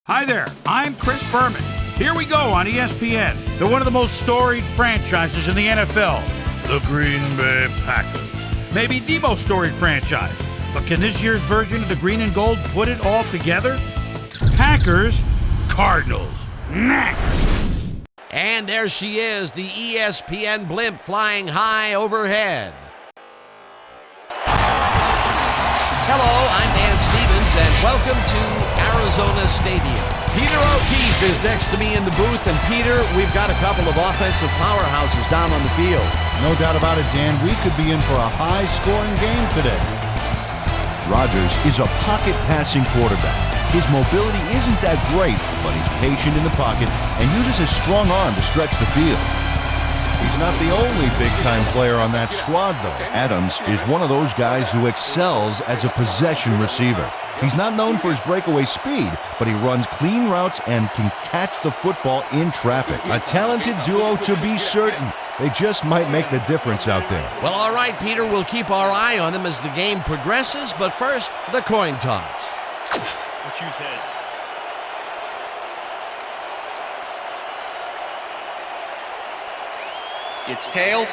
Hi there, I'm Chris Berman. Here we go on ESPN. They're one of the most storied franchises in the NFL, the Green Bay Packers. Maybe the most storied franchise. But can this year's version of the green and gold put it all together? Packers, Cardinals, next! And there she is, the ESPN blimp flying high overhead. Hello, I'm Dan Stevens, and welcome to Arizona Stadium. Peter O'Keefe is next to me in the booth, and Peter, we've got a couple of offensive powerhouses down on the field. No doubt about it, Dan. We could be in for a high-scoring game today. Rodgers is a pocket-passing quarterback. His mobility isn't that great, but he's patient in the pocket and uses his strong arm to stretch the field. He's not the only big-time player on that squad, though. Adams is one of those guys who excels as a possession receiver. He's not known for his breakaway speed, but he runs clean routes and can catch the football in traffic. A talented duo to be certain. They just might make the difference out there. Well, all right, Peter, we'll keep our eye on them as the game progresses, but first, the coin toss. We'll choose heads. It's tails.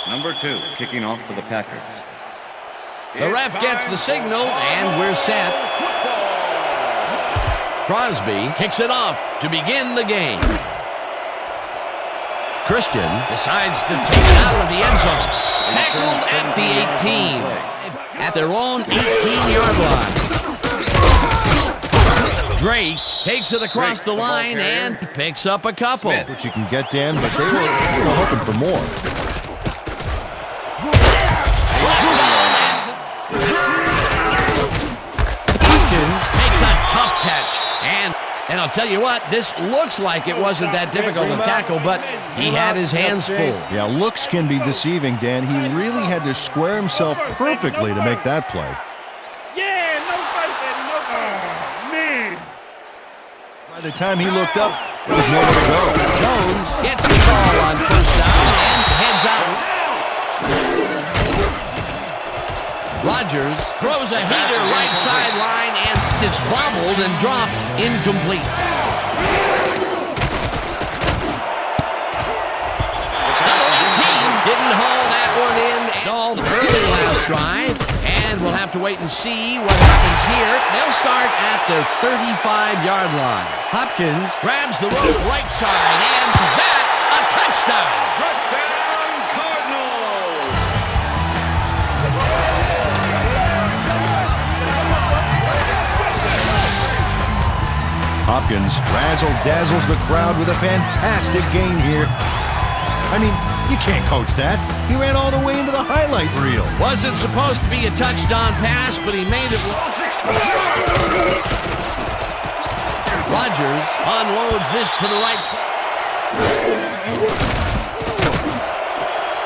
Number 2, kicking off for the Packers. The ref gets the signal, and we're set. Crosby kicks it off to begin the game. Christian decides to take it out of the end zone. Tackled at the 18. At their own 18-yard line. Drake takes it across the line and picks up a couple. Which you can get, Dan, but they were hoping for more. Makes a tough catch, and I'll tell you what, this looks like it wasn't that difficult to tackle, but he had his hands full. Yeah, looks can be deceiving, Dan. He really had to square himself perfectly to make that play. Yeah, man. By the time he looked up, there was nowhere to go. Jones gets the ball on first down and heads out. Rodgers throws a heater right sideline and is bobbled and dropped incomplete. Number 18 didn't haul that one in. Stalled early last drive, and we'll have to wait and see what happens here. They'll start at their 35-yard line. Hopkins grabs the rope right side, and that's a touchdown. Hopkins razzle-dazzles the crowd with a fantastic game here. I mean, you can't coach that. He ran all the way into the highlight reel. Wasn't supposed to be a touchdown pass, but he made it. Rodgers unloads this to the right side.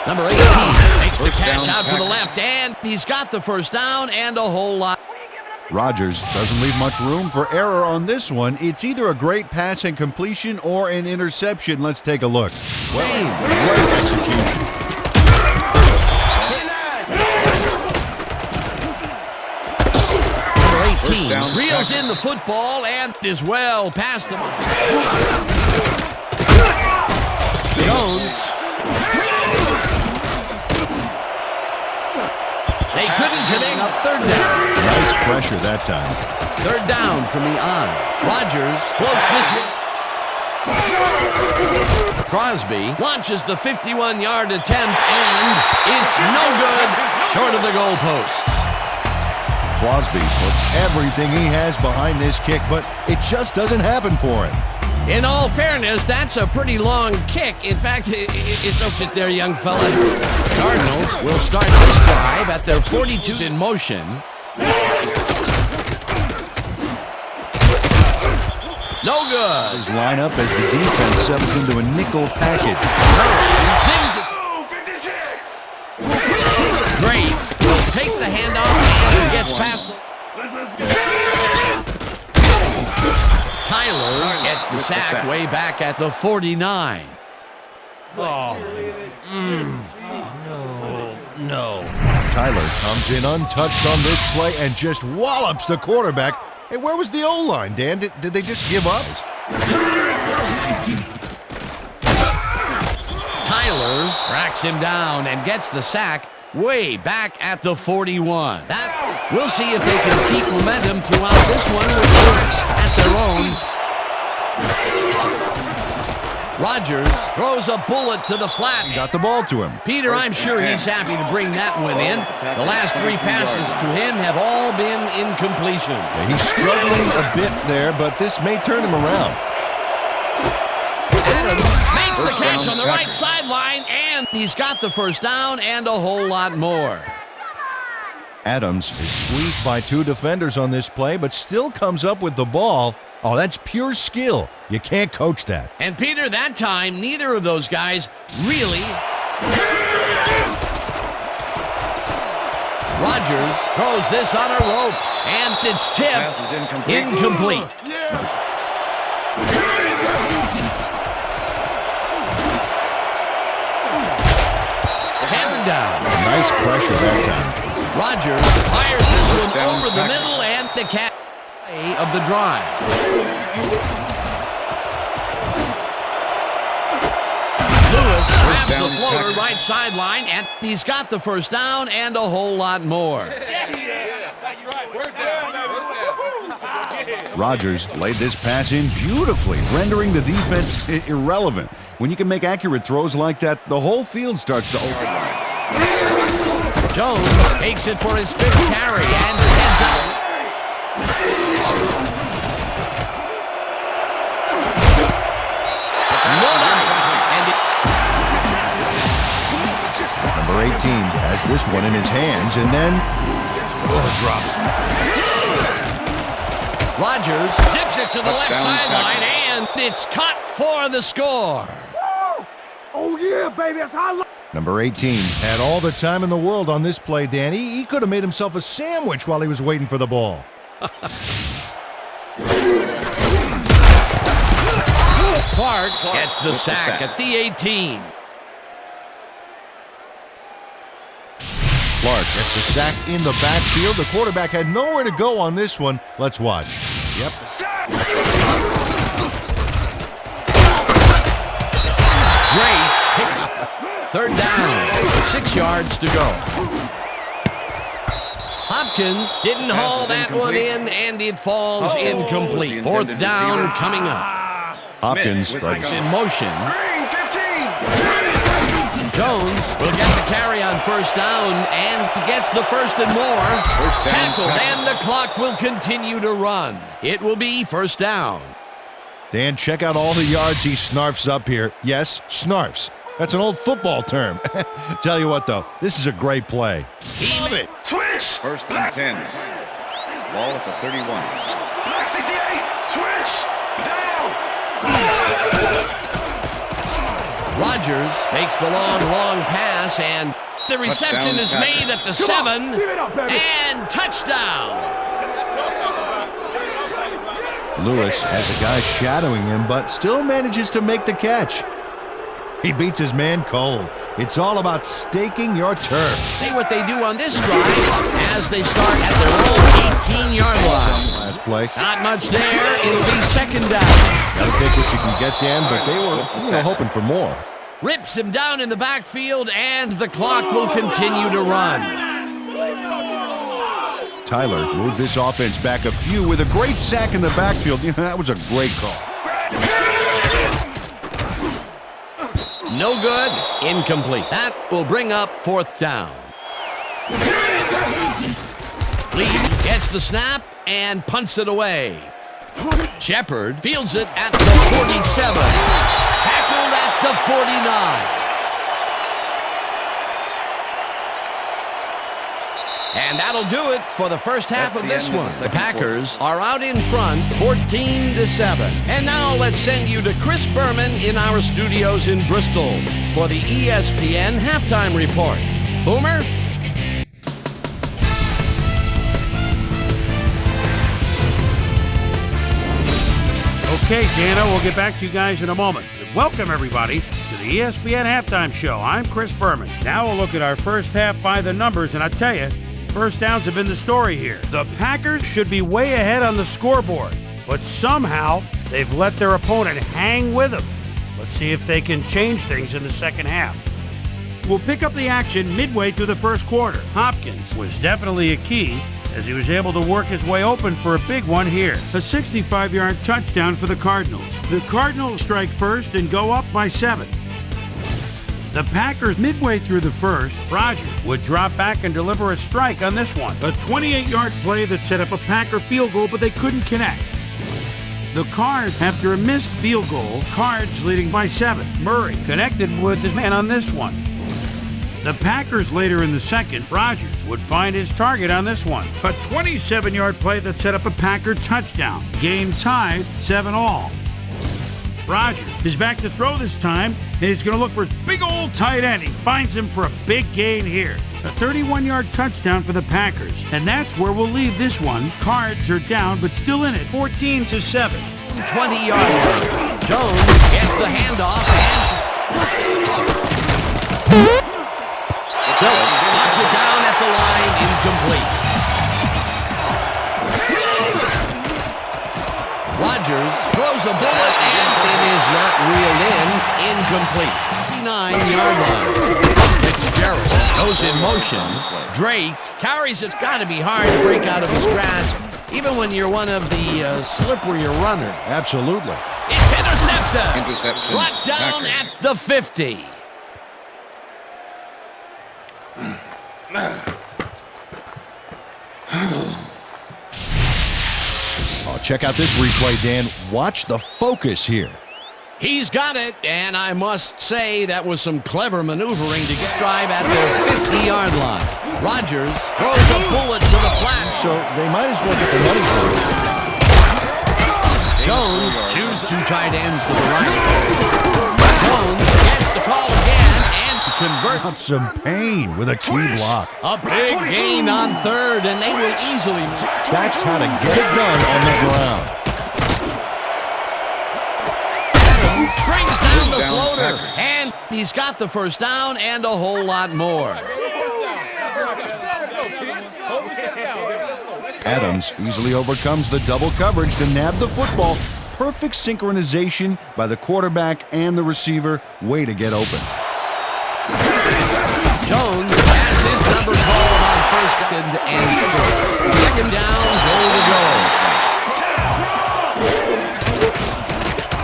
Number 18 makes the catch out to the left, and he's got the first down and a whole lot. Rodgers doesn't leave much room for error on this one. It's either a great pass and completion or an interception. Let's take a look. Well, great execution. Number 18 reels in the football and is well past the mark. Jones. They couldn't connect up third down. Nice pressure that time. Third down from the on. Rodgers floats this one. Crosby launches the 51-yard attempt, and it's no good, short of the goalposts. Crosby puts everything he has behind this kick, but it just doesn't happen for him. In all fairness, that's a pretty long kick. In fact, it's up sit there, young fella. Cardinals will start this drive at their 42 in motion. No good. His lineup as the defense settles into a nickel package. Drake will take the handoff and gets past. Tyler gets the sack way back at the 49. No. Tyler comes in untouched on this play and just wallops the quarterback. Hey, where was the O-line, Dan? Did they just give up? Tyler tracks him down and gets the sack way back at the 41. We'll see if they can keep momentum throughout this one, which starts at their own. Rogers throws a bullet to the flat. He got the ball to him. Peter, I'm sure he's happy to bring that one in. The last 3 passes to him have all been incompletion. Yeah, he's struggling a bit there, but this may turn him around. Adams makes the catch on the right sideline, and he's got the first down and a whole lot more. Adams is squeezed by 2 defenders on this play, but still comes up with the ball. Oh, that's pure skill. You can't coach that. And Peter, that time, neither of those guys really. Rogers throws this on a rope, and it's tipped. Pass is incomplete. Incomplete. Hammered down. Nice pressure that time. Rogers fires this one over the middle, and the catch of the drive. Lewis grabs the floater right sideline, and he's got the first down and a whole lot more. Rogers laid this pass in beautifully, rendering the defense irrelevant. When you can make accurate throws like that, the whole field starts to open. Jones takes it for his 5th carry and heads out. No dice. Number 18 has this one in his hands, and then drops. Rogers zips it to the left sideline, and it's caught for the score. Oh, yeah, baby. That's how I love. Number 18 had all the time in the world on this play, Danny. He could have made himself a sandwich while he was waiting for the ball. Clark gets the sack at the 18. Clark gets a sack in the backfield. The quarterback had nowhere to go on this one. Let's watch. Yep. Drake picked up. 3rd down. 6 yards to go. Hopkins didn't haul that one in, and it falls incomplete. 4th down coming up. Hopkins in motion. Jones will get the carry on 1st down and gets the 1st and more. Tackled, and the clock will continue to run. It will be 1st down. Dan, check out all the yards he snarfs up here. Yes, snarfs. That's an old football term. Tell you what, though, this is a great play. Love it. Switch. 1st and 10. Ball at the 31. Black 68. Switch. Down. Rogers makes the long pass, and the reception is made at the 7, and touchdown. Lewis has a guy shadowing him, but still manages to make the catch. He beats his man cold. It's all about staking your turf. See what they do on this drive as they start at their own 18-yard line. Last play. Not much there. It'll be 2nd down. Gotta take what you can get, Dan, but they were hoping for more. Rips him down in the backfield, and the clock will continue to run. Tyler moved this offense back a few with a great sack in the backfield. You know, that was a great call. No good. Incomplete. That will bring up 4th down. Lee gets the snap and punts it away. Shepard fields it at the 47. Tackled at the 49. And that'll do it for the first half of this one. The Packers are out in front, 14-7. And now let's send you to Chris Berman in our studios in Bristol for the ESPN Halftime Report. Boomer? Okay, Dana, we'll get back to you guys in a moment. Welcome, everybody, to the ESPN Halftime Show. I'm Chris Berman. Now we'll look at our first half by the numbers, and I tell you, first downs have been the story here. The Packers should be way ahead on the scoreboard, but somehow they've let their opponent hang with them. Let's see if they can change things in the second half. We'll pick up the action midway through the first quarter. Hopkins was definitely a key as he was able to work his way open for a big one here. A 65-yard touchdown for the Cardinals. The Cardinals strike first and go up by 7. The Packers, midway through the first, Rodgers would drop back and deliver a strike on this one. A 28-yard play that set up a Packer field goal, but they couldn't connect. The Cards, after a missed field goal, Cards leading by 7. Murray connected with his man on this one. The Packers later in the second, Rodgers would find his target on this one. A 27-yard play that set up a Packer touchdown. Game tied, 7-all. Rodgers is back to throw this time, and he's going to look for his big old tight end. He finds him for a big gain here. A 31-yard touchdown for the Packers, and that's where we'll leave this one. Cards are down, but still in it, 14-7. 20-yard line. Jones gets the handoff and knocks it down at the line, incomplete. Rodgers throws a bullet, and it is not reeled in, incomplete. 59-yard line. Fitzgerald goes in motion. Drake carries. It's got to be hard to break out of his grasp, even when you're one of the slipperier runners. Absolutely. It's intercepted. Interception. Brought down Packers. at the 50. Oh, check out this replay, Dan. Watch the focus here. He's got it, and I must say that was some clever maneuvering to get drive at the 50-yard line. Rodgers throws a bullet to the flat. So they might as well get the money's worth. Jones chooses 2 tight ends to the right. Jones gets the call again and converts. Some pain with a key block. A big gain on third, and they will easily. That's how to get it done on the ground. Adams brings down the Down floater, Packers. and he's got the first down and a whole lot more. Adams easily overcomes the double coverage to nab the football. Perfect synchronization by the quarterback and the receiver. Way to get open. Jones has his number called on first and short. Second down, goal to go.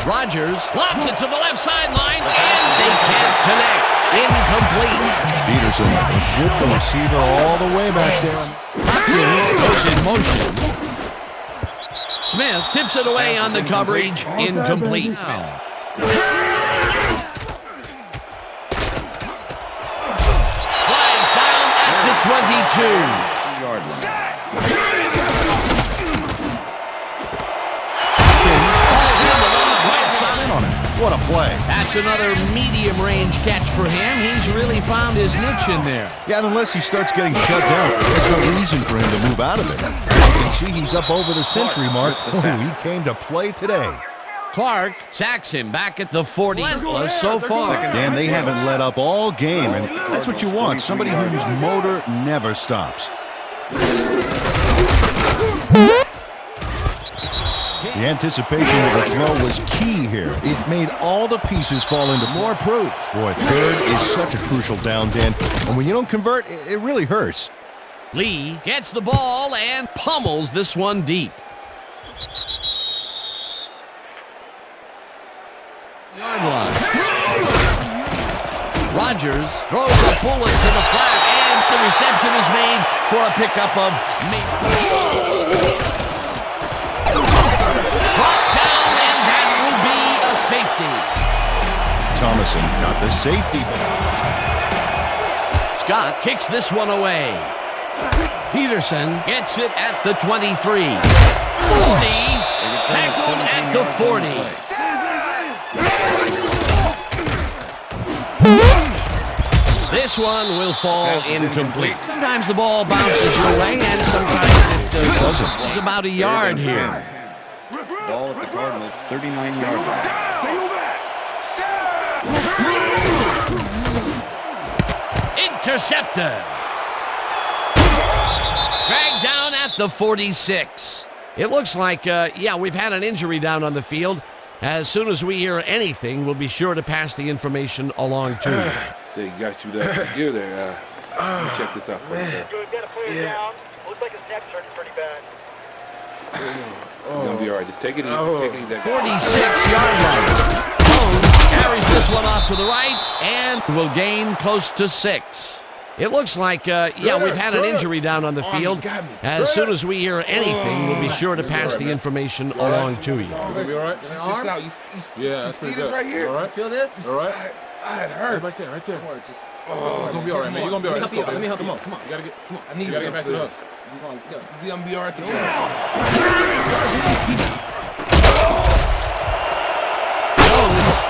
Rodgers lobs it to the left sideline, and they can't connect. Incomplete. Peterson was with the receiver all the way back there. Hopkins goes in motion. Smith tips it away on the coverage. Incomplete. Flags down at the 2-yard line. 22. Falls in the right side on it. What a play. That's another medium-range catch for him. He's really found his niche in there. Yeah, and unless he starts getting shut down, there's no reason for him to move out of it. You can see he's up over the century mark. With the sack. He came to play today. Clark sacks him back at the 40. Relentless so far. Dan, they haven't let up all game, and that's what you want. Somebody whose motor never stops. The anticipation of the throw was key here. It made all the pieces fall into More proof. Boy, third is such a crucial down, Dan. And when you don't convert, it really hurts. Lee gets the ball and pummels this one deep. Yard line. Rodgers throws a bullet to the flat, and the reception is made for a pickup of brought down, and that will be a safety. Thomason got the safety. Scott kicks this one away. Peterson gets it at the 23. 40. Tackled at the 40. This one will fall incomplete. Sometimes the ball bounces your way, and sometimes it doesn't. It's about a yard here. Ball at the Cardinals, 39-yard line. Intercepted. Dragged down at the 46. It looks like, we've had an injury down on the field. As soon as we hear anything, we'll be sure to pass the information along to you. Say, got you that gear there. Let me check this out for you, sir. Good, got a player down. Looks like his neck's hurting pretty bad. You're gonna be all right. Just take it easy. Take it easy. 46-yard line. Jones carries this one off to the right and will gain close to 6. It looks like, we've had an injury down on the field. As soon as we hear anything, we'll be sure to pass the information along to you. You gonna be all right? Just out. You see this right here? All right. Feel this? All right. It hurts. Right there. You're gonna be all right, man. You're gonna be all right. Let's go. Let me help you. Come on. You gotta get. Come on. I need you gotta get back to the this. house. Come on. Let's go. You're gonna be all right.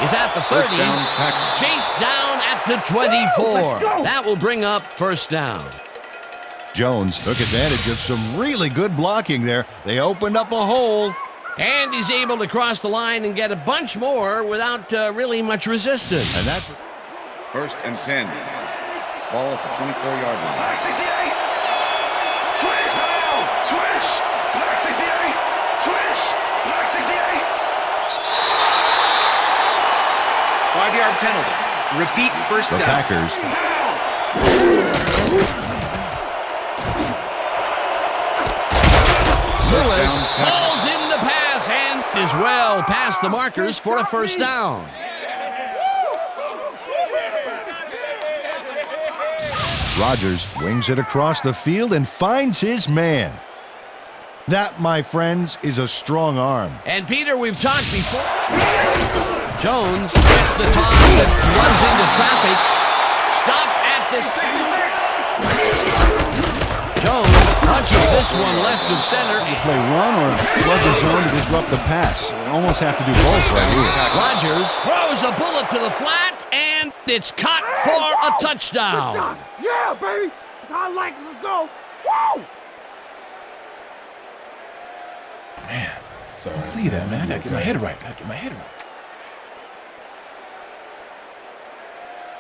Is at the 30, chased down at the 24. That will bring up first down. Jones took advantage of some really good blocking there. They opened up a hole. And he's able to cross the line and get a bunch more without really much resistance. And that's 1st and 10. Ball at the 24-yard line. Black 68. Switch down. Switch. Black 68. Switch. Black 68. 5-yard penalty. Repeat first the down. Packers. Lewis hauls in the pass and is well past the markers for a first down. Rodgers wings it across the field and finds his man. That, my friends, is a strong arm. And Peter, we've talked before. Jones gets the toss and runs into traffic. Stopped at this. Jones punches this one left of center. Play run or flood the zone to disrupt the pass. They almost have to do both right here. Rodgers throws a bullet to the flat, and it's caught for a touchdown. Yeah, baby. That's how I like it. Let's go. Woo! Sorry. See that, man. I gotta get my head right.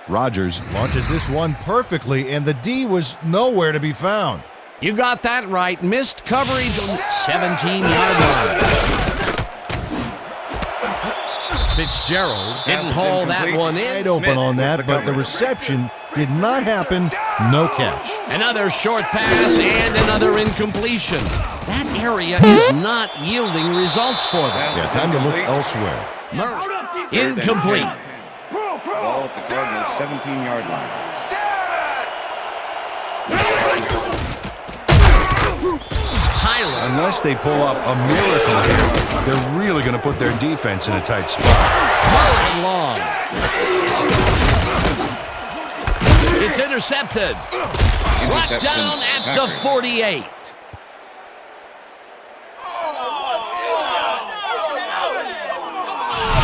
Rodgers launches this one perfectly, and the D was nowhere to be found. You got that right. Missed coverage on the 17-yard line. Fitzgerald didn't haul that one in. Wide open on that, but the reception did not happen. No catch. Another short pass and another incompletion. That area is not yielding results for them. Yeah, time to look elsewhere. Incomplete. Ball at the Cardinals' 17-yard line. Tyler. Unless they pull off a miracle here, they're really going to put their defense in a tight spot. Mulling long. It's intercepted. Brought down at the 48.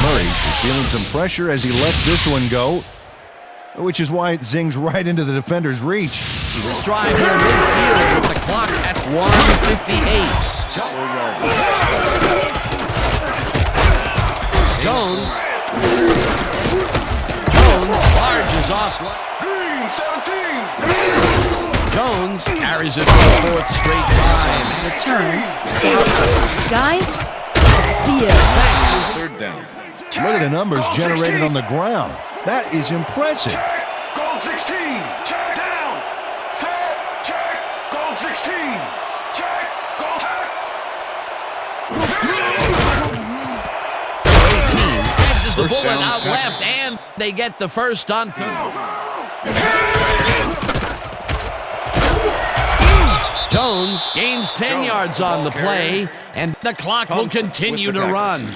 Murray is feeling some pressure as he lets this one go, which is why it zings right into the defender's reach. This drive here midfield with the clock at 1:58. Jones barges off. Jones carries it for the 4th straight time. Return. Guys, deal. Thanks. 3rd down. Look at the numbers generated on the ground. That is impressive. Goal 16. Check down. Set. Check. Goal 16. Check. Goal check. 18 catches the bullet out left, and they get the first on 3rd. Jones gains 10 yards on the play, and the clock will continue to run.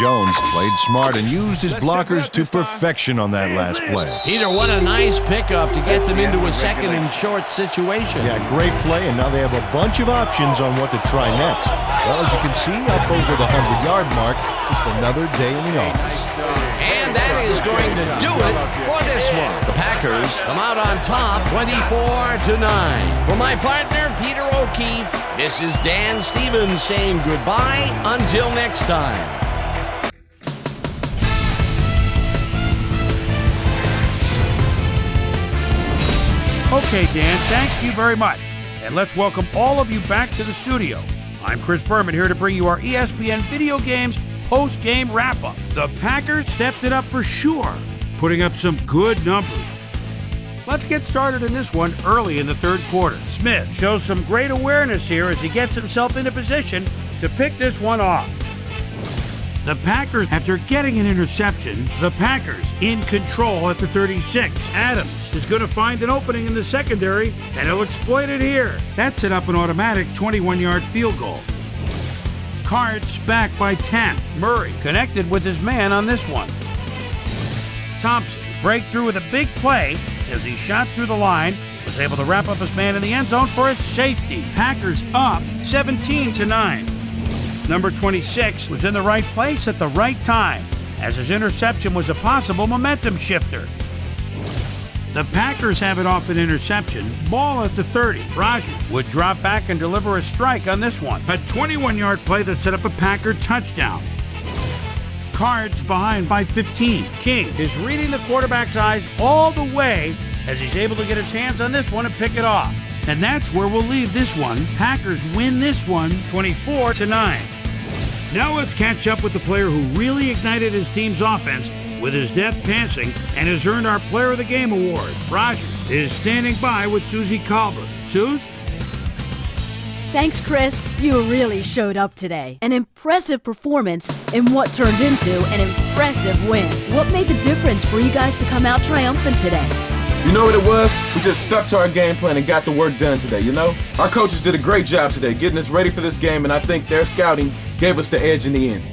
Jones played smart and used his blockers to perfection on that last play. Peter, what a nice pickup to get them into a 2nd and short situation. Yeah, great play, and now they have a bunch of options on what to try next. Well, as you can see, up over the 100-yard mark, just another day in the office. And that is going to do it for this one. The Packers come out on top 24-9. For my partner, Peter O'Keefe, this is Dan Stevens saying goodbye until next time. Okay, Dan, thank you very much. And let's welcome all of you back to the studio. I'm Chris Berman, here to bring you our ESPN Video Games post-game wrap-up. The Packers stepped it up for sure, putting up some good numbers. Let's get started in this one early in the third quarter. Smith shows some great awareness here as he gets himself into position to pick this one off. The Packers, after getting an interception, the Packers in control at the 36. Adams is going to find an opening in the secondary, and he'll exploit it here. That set up an automatic 21-yard field goal. Cards back by 10. Murray connected with his man on this one. Thompson break through with a big play as he shot through the line, was able to wrap up his man in the end zone for a safety. Packers up 17-9. Number 26 was in the right place at the right time, as his interception was a possible momentum shifter. The Packers have it off an interception. Ball at the 30. Rodgers would drop back and deliver a strike on this one. A 21-yard play that set up a Packer touchdown. Cards behind by 15. King is reading the quarterback's eyes all the way as he's able to get his hands on this one and pick it off. And that's where we'll leave this one. Packers win this one 24-9. Now let's catch up with the player who really ignited his team's offense with his depth passing and has earned our Player of the Game award. Rodgers is standing by with Susie Colbert. Suze? Thanks, Chris. You really showed up today. An impressive performance in what turned into an impressive win. What made the difference for you guys to come out triumphant today? You know what it was? We just stuck to our game plan and got the work done today, you know? Our coaches did a great job today getting us ready for this game, and I think their scouting gave us the edge in the end.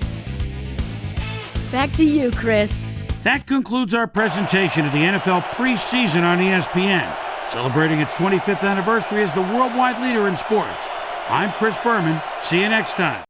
Back to you, Chris. That concludes our presentation of the NFL preseason on ESPN, celebrating its 25th anniversary as the worldwide leader in sports. I'm Chris Berman. See you next time.